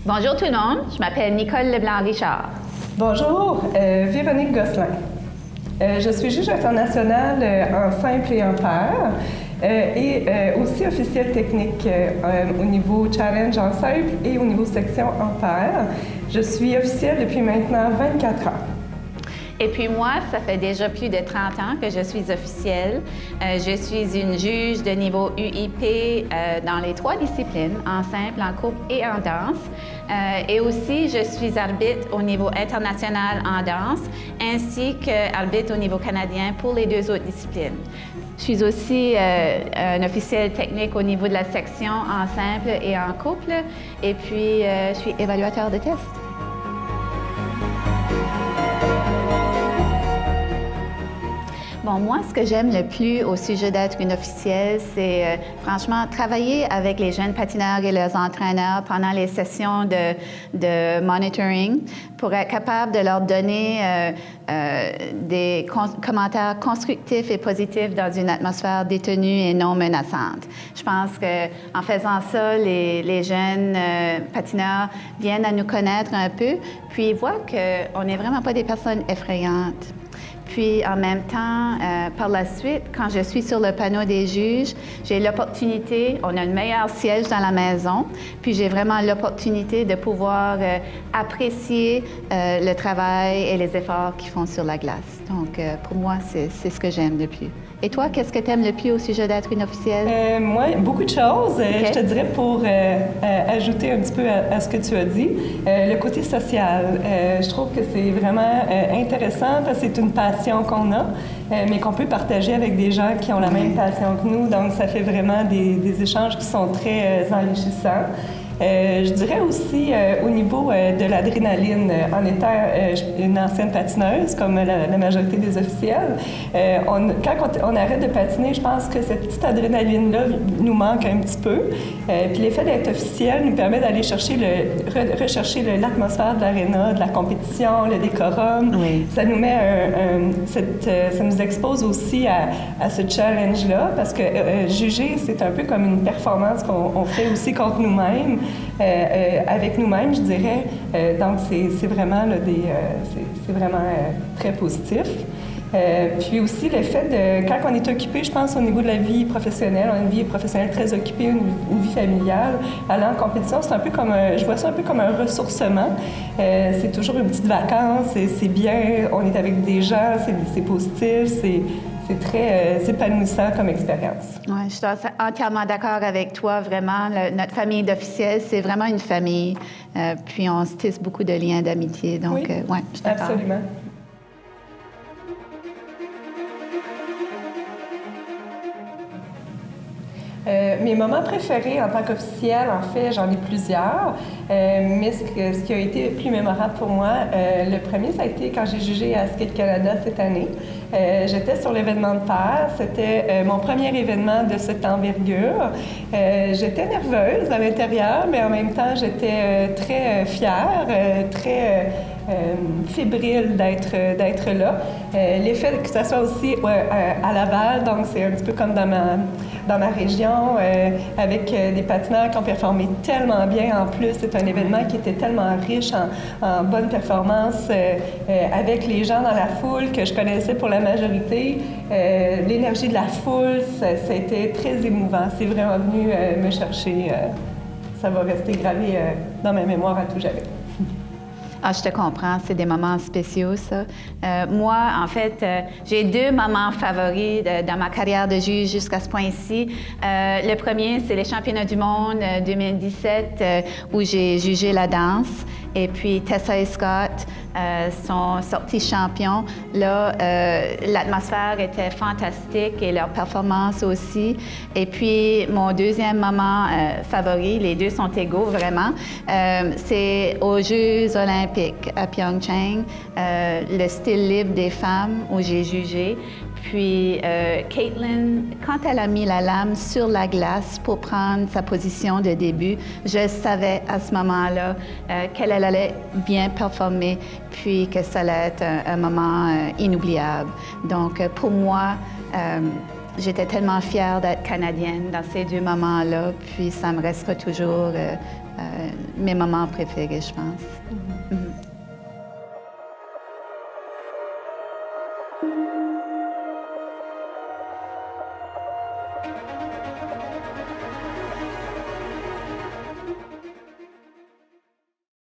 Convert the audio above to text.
Bonjour tout le monde, je m'appelle Nicole Leblanc-Richard. Bonjour, Véronique Gosselin. Je suis juge internationale en simple et en pair et aussi officielle technique au niveau challenge en simple et au niveau section en pair. Je suis officielle depuis maintenant 24 ans. Et puis moi, ça fait déjà plus de 30 ans que je suis officielle. Je suis une juge de niveau UIP dans les 3 disciplines, en simple, en couple et en danse. Et aussi, je suis arbitre au niveau international en danse, ainsi qu'arbitre au niveau canadien pour les 2 autres disciplines. Je suis aussi un officiel technique au niveau de la section en simple et en couple. Et puis, je suis évaluateur de tests. Bon, moi, ce que j'aime le plus au sujet d'être une officielle, c'est franchement travailler avec les jeunes patineurs et leurs entraîneurs pendant les sessions de monitoring pour être capable de leur donner des commentaires constructifs et positifs dans une atmosphère détenue et non menaçante. Je pense qu'en faisant ça, les jeunes patineurs viennent à nous connaître un peu, puis ils voient qu'on n'est vraiment pas des personnes effrayantes. Puis, en même temps, par la suite, quand je suis sur le panneau des juges, j'ai l'opportunité, on a le meilleur siège dans la maison, puis j'ai vraiment l'opportunité de pouvoir apprécier le travail et les efforts qu'ils font sur la glace. Donc, pour moi, c'est ce que j'aime le plus. Et toi, qu'est-ce que tu aimes le plus au sujet d'être une officielle? Moi, beaucoup de choses. Okay. Je te dirais pour ajouter un petit peu à ce que tu as dit, le côté social. Je trouve que c'est vraiment intéressant parce que c'est une passion qu'on a, mais qu'on peut partager avec des gens qui ont la même passion que nous. Donc, ça fait vraiment des échanges qui sont très enrichissants. Je dirais aussi au niveau de l'adrénaline, en étant une ancienne patineuse, comme la majorité des officiels, quand on arrête de patiner, je pense que cette petite adrénaline-là nous manque un petit peu. Puis l'effet d'être officiel nous permet d'aller rechercher l'atmosphère de l'aréna, de la compétition, le décorum. Oui. Ça nous met ça nous expose aussi à ce challenge-là, parce que juger, c'est un peu comme une performance qu'on fait aussi contre nous-mêmes. Avec nous-mêmes, je dirais. Donc, c'est vraiment, c'est vraiment très positif. Puis aussi, le fait de, quand on est occupé, je pense au niveau de la vie professionnelle, on a une vie professionnelle très occupée, une vie familiale, aller en compétition, c'est un peu comme, je vois ça un peu comme un ressourcement. C'est toujours une petite vacance, c'est bien, on est avec des gens, c'est positif, c'est très épanouissant comme expérience. Oui, je suis entièrement d'accord avec toi. Vraiment, notre famille d'officiels, c'est vraiment une famille. Puis on se tisse beaucoup de liens d'amitié. Donc, oui, ouais, je suis d'accord. Absolument. Mes moments préférés en tant qu'officielle, en fait, j'en ai plusieurs, mais ce qui a été le plus mémorable pour moi, le premier, ça a été quand j'ai jugé à Skate Canada cette année. J'étais sur l'événement de pair, c'était mon premier événement de cette envergure. J'étais nerveuse à l'intérieur, mais en même temps, j'étais très fière, très fébrile d'être là. L'effet que ça soit aussi à Laval, donc c'est un petit peu comme dans ma région, avec des patineurs qui ont performé tellement bien. En plus, c'est un événement qui était tellement riche en bonnes performances avec les gens dans la foule que je connaissais pour la majorité. L'énergie de la foule, ça a été très émouvant. C'est vraiment venu me chercher. Ça va rester gravé dans ma mémoire à tout jamais. Ah, je te comprends, c'est des moments spéciaux, ça. Moi, en fait, j'ai 2 moments favoris dans ma carrière de juge jusqu'à ce point-ci. Le premier, c'est les championnats du monde 2017 où j'ai jugé la danse. Et puis Tessa et Scott sont sortis champions. Là, l'atmosphère était fantastique et leur performance aussi. Et puis, mon deuxième moment favori, les 2 sont égaux vraiment, c'est aux Jeux olympiques à Pyeongchang, le style libre des femmes où j'ai jugé. Puis, Caitlin, quand elle a mis la lame sur la glace pour prendre sa position de début, je savais à ce moment-là qu'elle allait bien performer, puis que ça allait être un moment inoubliable. Donc, pour moi, J'étais tellement fière d'être canadienne dans ces 2 moments-là, puis ça me restera toujours mes moments préférés, je pense. Mm-hmm.